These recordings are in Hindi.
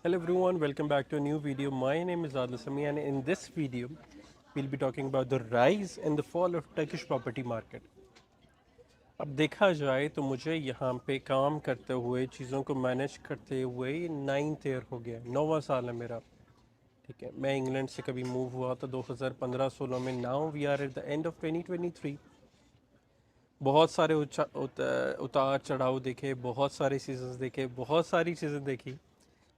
Hello everyone, welcome back to a new video. My name is Adil Sami and in this video we'll be talking about the rise and the fall of Turkish property market. अब देखा जाए तो मुझे यहाँ पे काम करते हुए चीज़ों को मैनेज करते हुए 9th ईयर हो गया, 9वां साल है मेरा। ठीक है, मैं इंग्लैंड से कभी मूव हुआ था 2015-16 में। Now we are at the end of 2023। बहुत सारे उतार चढ़ाव देखे, बहुत सारे सीजन्स देखे, बहुत सारी चीज़ें देखी।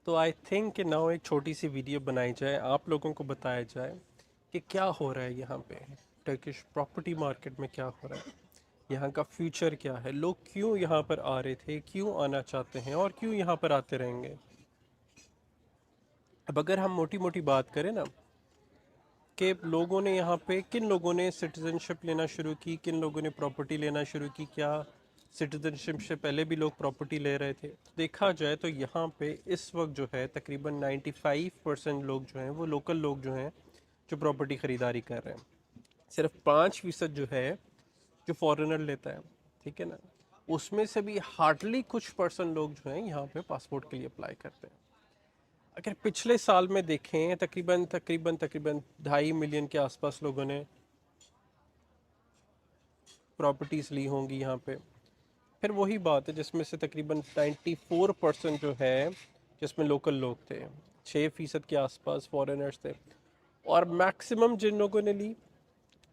तो आई थिंक कि नाउ एक छोटी सी वीडियो बनाई जाए, आप लोगों को बताया जाए कि क्या हो रहा है यहाँ पे, टर्किश प्रॉपर्टी मार्केट में क्या हो रहा है, यहाँ का फ्यूचर क्या है, लोग क्यों यहाँ पर आ रहे थे, क्यों आना चाहते हैं और क्यों यहाँ पर आते रहेंगे। अब अगर हम मोटी मोटी बात करें ना कि लोगों ने यहाँ पे, किन लोगों ने सिटीजनशिप लेना शुरू की, किन लोगों ने प्रॉपर्टी लेना शुरू की, क्या सिटीजनशिप से पहले भी लोग प्रॉपर्टी ले रहे थे, देखा जाए तो यहाँ पे इस वक्त जो है तकरीबन 95% लोग जो हैं वो लोकल लोग जो हैं जो प्रॉपर्टी ख़रीदारी कर रहे हैं। सिर्फ 5% जो है जो फॉरेनर लेता है, ठीक है ना। उसमें से भी हार्डली कुछ परसेंट लोग जो हैं यहाँ पे पासपोर्ट के लिए अप्लाई करते हैं। अगर पिछले साल में देखें तकरीबन तकरीबन तकरीबन 2.5 मिलियन के आसपास लोगों ने प्रॉपर्टीज़ ली होंगी यहाँ पे। फिर वही बात है जिसमें से तकरीबन 94% जो है जिसमें लोकल लोग थे, 6% के आसपास फॉरेनर्स थे। और मैक्सिमम जिन लोगों ने ली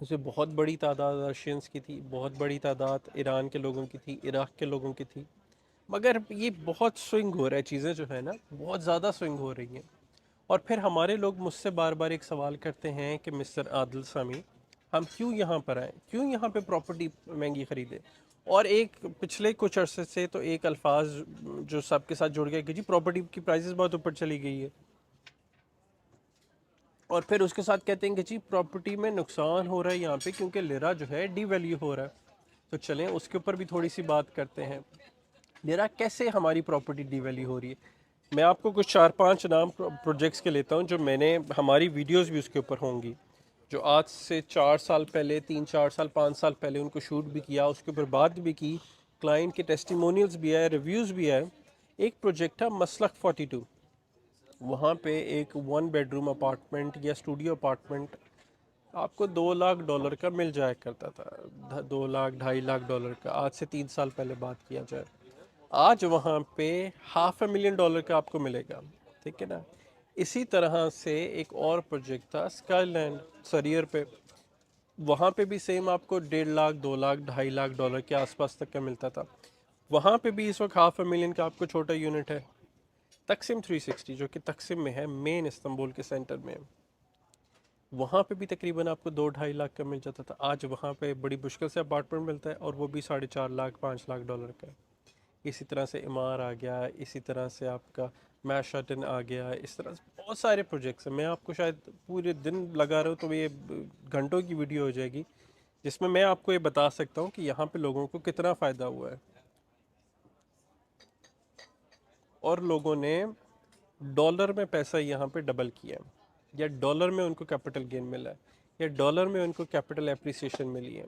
उसमें बहुत बड़ी तादाद रशियंस की थी, बहुत बड़ी तादाद ईरान के लोगों की थी, इराक़ के लोगों की थी। मगर ये बहुत स्विंग हो रहा है, चीज़ें जो है ना बहुत ज़्यादा स्विंग हो रही हैं। और फिर हमारे लोग मुझसे बार बार एक सवाल करते हैं कि मिस्टर आदिल सामी, हम क्यों यहाँ पर आए, क्यों यहाँ पे प्रॉपर्टी महंगी ख़रीदे। और एक पिछले कुछ अरसे से तो एक अल्फाज जो सबके साथ जुड़ गया कि जी प्रॉपर्टी की प्राइसेस बहुत ऊपर चली गई है। और फिर उसके साथ कहते हैं कि जी प्रॉपर्टी में नुकसान हो रहा है यहाँ पे क्योंकि लिरा जो है डी वैल्यू हो रहा है। तो चलें उसके ऊपर भी थोड़ी सी बात करते हैं, लिरा कैसे हमारी प्रॉपर्टी डी वैल्यू हो रही है। मैं आपको कुछ 4-5 नाम प्रोजेक्ट्स के लेता हूँ जो मैंने, हमारी वीडियोस भी उसके ऊपर होंगी, जो आज से 4 साल पहले, 3-4 साल 5 साल पहले उनको शूट भी किया, उसके ऊपर बात भी की, क्लाइंट के टेस्टिमोनियल्स भी आए, रिव्यूज़ भी आए। एक प्रोजेक्ट था मसलक 42। वहाँ पे एक 1 बेडरूम अपार्टमेंट या स्टूडियो अपार्टमेंट आपको $2 लाख का मिल जाया करता था, 2 लाख $2.5 लाख का, आज से 3 साल पहले बात किया जाए। आज वहाँ पे $500,000 का आपको मिलेगा, ठीक है ना। इसी तरह से एक और प्रोजेक्ट था स्काईलैंड सरियर पे, वहाँ पे भी सेम आपको 1.5 लाख, 2 लाख, $2.5 लाख के आसपास तक का मिलता था। वहाँ पे भी इस वक्त $500,000 का आपको छोटा यूनिट है। तकसीम 360 जो कि तकसीम में है, मेन इस्तांबुल के सेंटर में, वहाँ पे भी तकरीबन आपको 2-2.5 लाख का मिल जाता था। आज वहाँ पे बड़ी मुश्किल से अपार्टमेंट मिलता है और वो भी 4.5 लाख, $5 लाख का। इसी तरह से इमार आ गया, इसी तरह से आपका मैशटन आ गया, इस तरह से बहुत सारे प्रोजेक्ट्स हैं। मैं आपको शायद पूरे दिन लगा रहा हूँ तो ये घंटों की वीडियो हो जाएगी जिसमें मैं आपको ये बता सकता हूँ कि यहाँ पे लोगों को कितना फ़ायदा हुआ है और लोगों ने डॉलर में पैसा यहाँ पे डबल किया है, या डॉलर में उनको कैपिटल गेन मिला है, या डॉलर में उनको कैपिटल एप्रिसिएशन मिली है।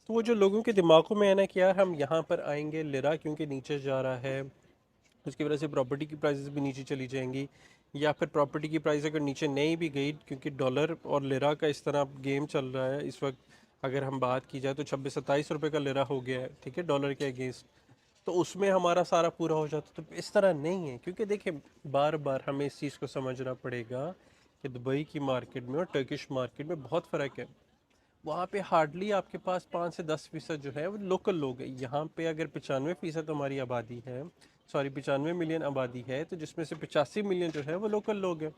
तो वो जो लोगों के दिमागों में है ना कि यार हम यहाँ पर आएंगे, लिरा क्योंकि नीचे जा रहा है, उसकी वजह से प्रॉपर्टी की प्राइसेस भी नीचे चली जाएंगी, या फिर प्रॉपर्टी की प्राइस अगर नीचे नहीं भी गई क्योंकि डॉलर और लिरा का इस तरह गेम चल रहा है इस वक्त। अगर हम बात की जाए तो 26-27 रुपये का लिरा हो गया है, ठीक है, डॉलर के अगेंस्ट। तो उसमें हमारा सारा पूरा हो जाता। तो इस तरह नहीं है, क्योंकि देखिए बार बार हमें इस चीज़ को समझना पड़ेगा कि दुबई की मार्केट में और टर्किश मार्केट में बहुत फ़र्क है। वहाँ पे हार्डली आपके पास 5 से 10% जो है वो लोकल लोग हैं। यहाँ पे अगर 95% हमारी आबादी है, सॉरी 95 मिलियन आबादी है, तो जिसमें से 85 मिलियन जो है वो लोकल लोग हैं,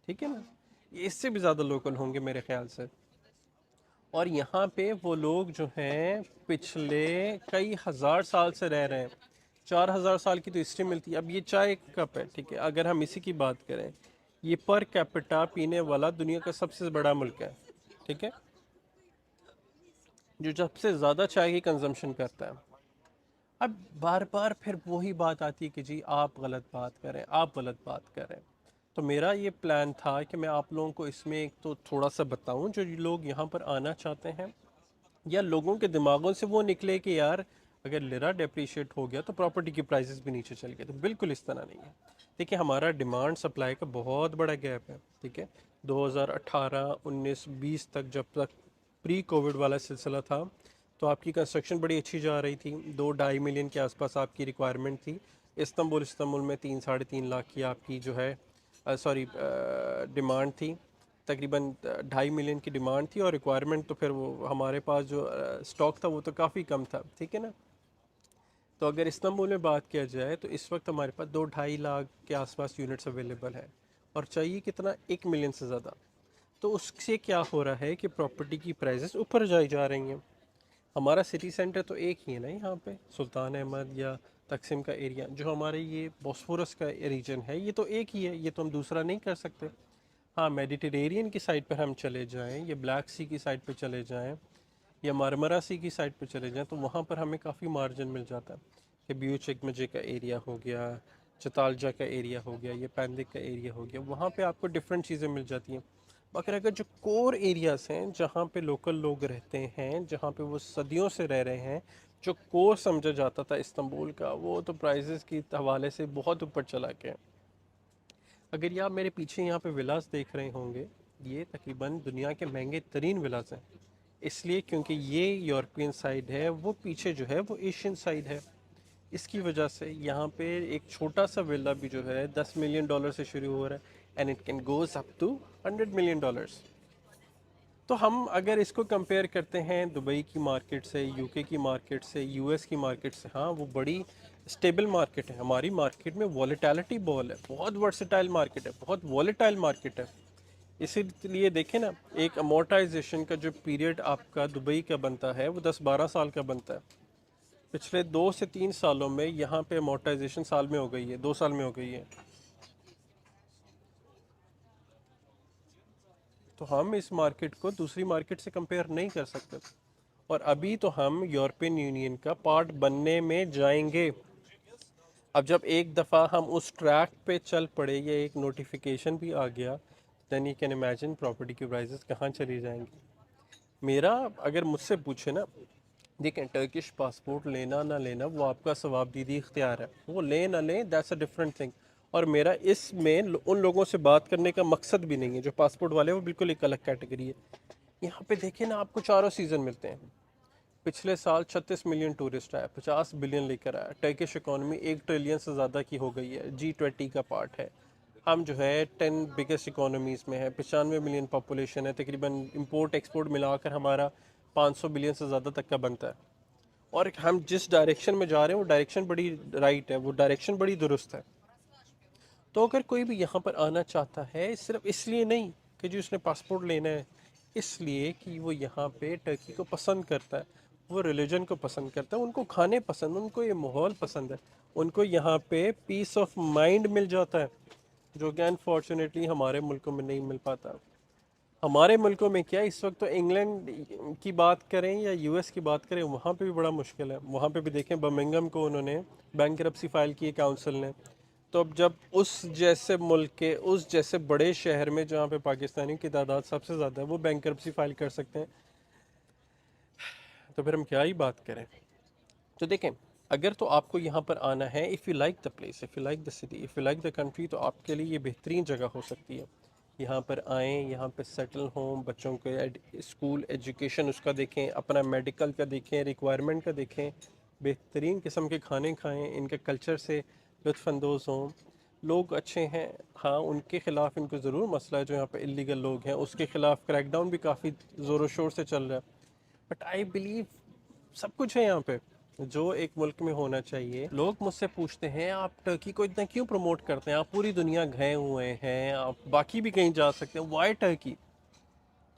ठीक है ना। ये इससे भी ज़्यादा लोकल होंगे मेरे ख्याल से। और यहाँ पे वो लोग जो हैं पिछले कई हज़ार साल से रह रहे हैं, 4,000 साल की तो हिस्ट्री मिलती है। अब ये चाय कप है, ठीक है, अगर हम इसी की बात करें, ये पर कैपिटा पीने वाला दुनिया का सबसे बड़ा मुल्क है, ठीक है, जो सबसे ज़्यादा चाय की कंजम्पशन करता है। अब बार बार फिर वही बात आती है कि जी आप गलत बात करें, आप गलत बात करें। तो मेरा ये प्लान था कि मैं आप लोगों को इसमें एक तो थोड़ा सा बताऊं, जो लोग यहाँ पर आना चाहते हैं या लोगों के दिमागों से वो निकले कि यार अगर लिरा डेप्रीशिएट हो गया तो प्रॉपर्टी की प्राइसेस भी नीचे चल गए। तो बिल्कुल इस तरह नहीं है। देखिए हमारा डिमांड सप्लाई का बहुत बड़ा गैप है, ठीक है। 2018, 19, 20 तक, जब तक प्री कोविड वाला सिलसिला था, तो आपकी कंस्ट्रक्शन बड़ी अच्छी जा रही थी। 2-2.5 मिलियन के आसपास आपकी रिक्वायरमेंट थी। इस्तंबुल में 3-3.5 लाख की आपकी जो है सॉरी डिमांड थी। तकरीबन 2.5 मिलियन की डिमांड थी, और रिक्वायरमेंट तो फिर वो हमारे पास जो स्टॉक था वो तो काफ़ी कम था, ठीक है ना। तो अगर इस्तांबुल में बात किया जाए तो इस वक्त हमारे पास 2-2.5 लाख के आसपास यूनिट्स अवेलेबल है, और चाहिए कितना, 1 मिलियन से ज़्यादा। तो उससे क्या हो रहा है कि प्रॉपर्टी की प्राइसेस ऊपर जाई जा रही हैं। हमारा सिटी सेंटर तो एक ही है ना यहाँ पे, सुल्तान अहमद या तकसीम का एरिया, जो हमारे ये बॉस्फोरस का रीजन है, ये तो एक ही है, ये तो हम दूसरा नहीं कर सकते। हाँ, मेडिटेरेनियन की साइड पर हम चले जाएं, या ब्लैक सी की साइड पर चले जाएं, या मारमरा सी की साइड पर चले जाएं, तो वहाँ पर हमें काफ़ी मार्जिन मिल जाता है। कि ब्यू चकमजे का एरिया हो गया, चतालजा का एरिया हो गया, ये पैंदिक का एरिया हो गया, वहाँ पे आपको डिफरेंट चीज़ें मिल जाती हैं। मगर अगर जो कोर एरियाज़ हैं जहाँ पे लोकल लोग रहते हैं, जहाँ पे वो सदियों से रह रहे हैं, जो कोर समझा जाता था इस्तांबुल का, वो तो प्राइसेस के हवाले से बहुत ऊपर चला गया। अगर ये आप मेरे पीछे यहाँ पे विलास देख रहे होंगे, ये तकरीबन दुनिया के महंगे तरीन विलास हैं। इसलिए क्योंकि ये यूरोपियन साइड है, वो पीछे जो है वो एशियन साइड है। इसकी वजह से यहाँ पे एक छोटा सा विला भी जो है $10 मिलियन से शुरू हो रहा है, and it can goes up to $100 million. तो हम अगर इसको कंपेयर करते हैं दुबई की मार्केट से, यूके की मार्केट से, यूएस की मार्केट से, हाँ वो बड़ी स्टेबल मार्केट है। हमारी मार्केट में वॉलेटिलिटी बहुत है, बहुत वर्सेटाइल मार्केट है, बहुत वॉलेटाइल मार्केट है। इसीलिए देखें ना, एक अमोर्टाइजेशन का जो पीरियड आपका दुबई का बनता है वो 10-12 साल का बनता है। पिछले 2 से 3 सालों में यहाँ पे अमोर्टाइजेशन साल में हो गई है, 2 साल में हो गई है। तो हम इस मार्केट को दूसरी मार्केट से कंपेयर नहीं कर सकते। और अभी तो हम यूरोपियन यूनियन का पार्ट बनने में जाएंगे। अब जब एक दफ़ा हम उस ट्रैक पे चल पड़े, या एक नोटिफिकेशन भी आ गया, then you can imagine property की प्राइसेस कहाँ चली जाएंगी। मेरा, अगर मुझसे पूछे ना, देखें टर्किश पासपोर्ट लेना ना लेना वो आपका सवाबदीदी इख्तियार है, वो लें ना लें दैट्स अ डिफरेंट थिंग। और मेरा इसमें उन लोगों से बात करने का मकसद भी नहीं है जो पासपोर्ट वाले, वो बिल्कुल एक अलग कैटेगरी है। यहाँ पे देखें ना, आपको चारों सीज़न मिलते हैं। पिछले साल 36 मिलियन टूरिस्ट आया, 50 बिलियन लेकर आया। टर्किश इकॉनमी 1 ट्रिलियन से ज़्यादा की हो गई है, G20 का पार्ट है। हम जो है 10 बिगेस्ट इकोनॉमीज़ में है, 95 मिलियन पॉपुलेशन है, तकरीबन इंपोर्ट एक्सपोर्ट मिलाकर हमारा 500 बिलियन से ज़्यादा तक का बनता है। और हम जिस डायरेक्शन में जा रहे हैं वो डायरेक्शन बड़ी राइट है, वो डायरेक्शन बड़ी दुरुस्त है। तो अगर कोई भी यहाँ पर आना चाहता है, सिर्फ इसलिए नहीं कि जी उसने पासपोर्ट लेना है, इसलिए कि वो यहाँ पे टर्की को पसंद करता है, वो रिलीजन को पसंद करता है, उनको खाने पसंद, उनको ये माहौल पसंद है, उनको यहाँ पे पीस ऑफ माइंड मिल जाता है, जो कि अनफॉर्चुनेटली हमारे मुल्कों में नहीं मिल पाता। हमारे मुल्कों में क्या, इस वक्त तो इंग्लैंड की बात करें या यूएस की बात करें, वहाँ पे भी बड़ा मुश्किल है। वहाँ पे भी देखें, बर्मिंघम को उन्होंने बैंकरप्सी फाइल की है काउंसिल ने। तो अब जब उस जैसे मुल्क के, उस जैसे बड़े शहर में जहाँ पे पाकिस्तानियों की तादाद सबसे ज़्यादा है, वो बैंकरप्सी फाइल कर सकते हैं, तो फिर हम क्या ही बात करें। तो देखें, अगर तो आपको यहाँ पर आना है, if you like the place, if you like the city, if you like the country, तो आपके लिए ये बेहतरीन जगह हो सकती है। यहाँ पर आएँ, यहाँ पर सेटल हों, बच्चों के स्कूल एजुकेशन उसका देखें, अपना मेडिकल का देखें, रिक्वायरमेंट का देखें, बेहतरीन किस्म के खाने खाएँ, इनके कल्चर से लुत्फ़अंदोज़ हों। लोग अच्छे हैं, हाँ उनके ख़िलाफ़ इनको ज़रूर मसला है, जो यहाँ पे इलीगल लोग हैं उसके ख़िलाफ़ क्रैकडाउन भी काफ़ी ज़ोर शोर से चल रहा है। बट आई बिलीव सब कुछ है यहाँ पे जो एक मुल्क में होना चाहिए। लोग मुझसे पूछते हैं आप टर्की को इतना क्यों प्रमोट करते हैं, आप पूरी दुनिया गए हुए हैं, आप बाकी भी कहीं जा सकते हैं, वाई टर्की।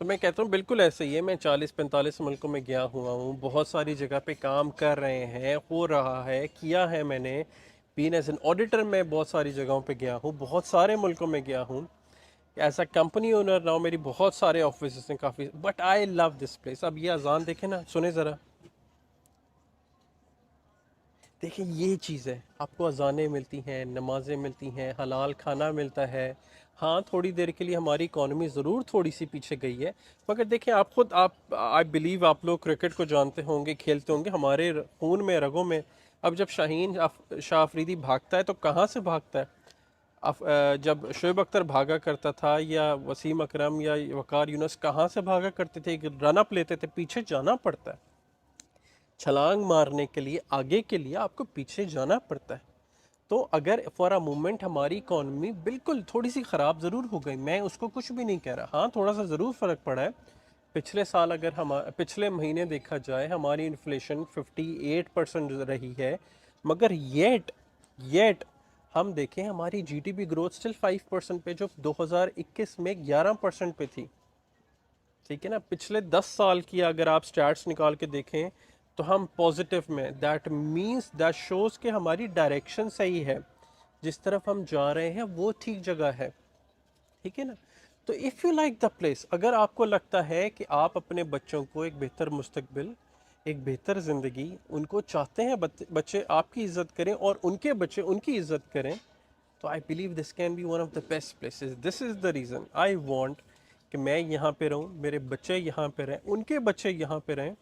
तो मैं कहता हूँ बिल्कुल ऐसे ही है। मैं 40-45 मुल्कों में गया हुआ हूँ, बहुत सारी जगह पे काम कर रहे हैं, हो रहा है, किया है मैंने। बीन एज एन ऑडिटर मैं बहुत सारी जगहों पे गया हूँ, बहुत सारे मुल्कों में गया हूँ। As a company owner now मेरी बहुत सारे ऑफिस हैं काफ़ी, but I love this place. अब ये अजान देखे ना, सुने ज़रा। देखिए ये चीज़ है, आपको अज़ानें मिलती हैं, नमाज़ें मिलती हैं, हलाल खाना मिलता है। हाँ, थोड़ी देर के लिए हमारी इकॉनमी ज़रूर थोड़ी-सी पीछे गई है, मगर देखिए आप खुद आप आई बिलीव आप लोग क्रिकेट को जानते होंगे, खेलते होंगे, हमारे खून में, रगों में। अब जब शाह अफरीदी भागता है तो कहाँ से भागता है? जब शोएब अख्तर भागा करता था या वसीम अकरम या वकार यूनुस कहाँ से भागा करते थे? एक रन अप लेते थे, पीछे जाना पड़ता है। छलांग मारने के लिए, आगे के लिए आपको पीछे जाना पड़ता है। तो अगर फॉर अ मोमेंट हमारी इकॉनमी बिल्कुल थोड़ी सी ख़राब ज़रूर हो गई, मैं उसको कुछ भी नहीं कह रहा, हाँ थोड़ा सा ज़रूर फ़र्क पड़ा है। पिछले साल अगर हम पिछले महीने देखा जाए हमारी इन्फ्लेशन 58% रही है, मगर येट हम देखें हमारी जीडीपी ग्रोथ स्टिल 5% पे, जो 2021 में 11% पे थी। ठीक है ना, पिछले 10 साल की अगर आप स्टैट्स निकाल के देखें तो हम पॉजिटिव में, दैट मीन्स दैट शोज कि हमारी डायरेक्शन सही है, जिस तरफ हम जा रहे हैं वो ठीक जगह है। ठीक है ना। तो if you like the place, अगर आपको लगता है कि आप अपने बच्चों को एक बेहतर मुस्तकबिल, एक बेहतर ज़िंदगी उनको चाहते हैं, बच्चे आपकी इज़्ज़त करें और उनके बच्चे उनकी इज़्ज़त करें, तो I believe this can be one of the best places. This is the reason I want कि मैं यहाँ पे रहूँ, मेरे बच्चे यहाँ पे रहें, उनके बच्चे यहाँ पे रहें,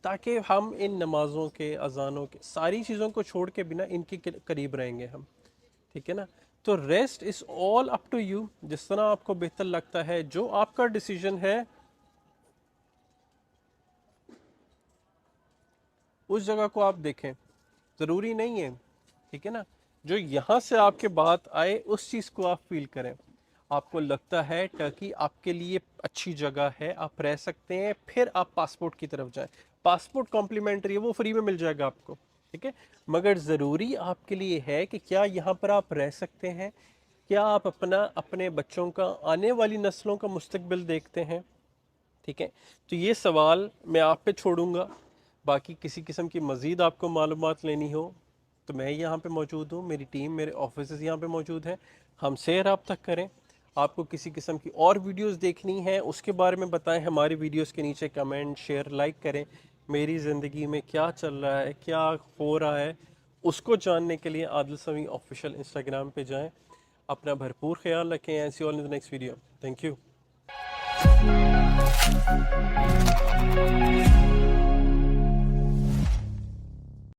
ताकि हम इन नमाज़ों के, अजानों के, सारी चीज़ों को छोड़ के बिना इनके करीब रहेंगे हम। ठीक है ना। तो rest is all up to you, जिस तरह आपको बेहतर लगता है, जो आपका डिसीजन है उस जगह को आप देखें, ज़रूरी नहीं है। ठीक है ना। जो यहाँ से आपके बात आए उस चीज़ को आप फील करें। आपको लगता है टर्की आपके लिए अच्छी जगह है, आप रह सकते हैं, फिर आप पासपोर्ट की तरफ जाएं। पासपोर्ट कॉम्प्लीमेंट्री है, वो फ्री में मिल जाएगा आपको। ठीक है। मगर ज़रूरी आपके लिए है कि क्या यहाँ पर आप रह सकते हैं, क्या आप अपने बच्चों का, आने वाली नस्लों का मुस्तकबिल देखते हैं। ठीक है। तो ये सवाल मैं आप पे छोड़ूंगा। बाकी किसी किस्म की मज़ीद आपको मालूमात लेनी हो तो मैं यहाँ पे मौजूद हूँ, मेरी टीम, मेरे ऑफिस यहाँ पे मौजूद हैं, हमसे रब्ता करें। आपको किसी किस्म की और वीडियोस देखनी है उसके बारे में बताएं, हमारी वीडियोस के नीचे कमेंट, शेयर, लाइक करें। मेरी ज़िंदगी में क्या चल रहा है, क्या हो रहा है, उसको जानने के लिए आदिल समी ऑफिशियल इंस्टाग्राम पे जाएं। अपना भरपूर ख्याल रखें। And see all in the next video. Thank you.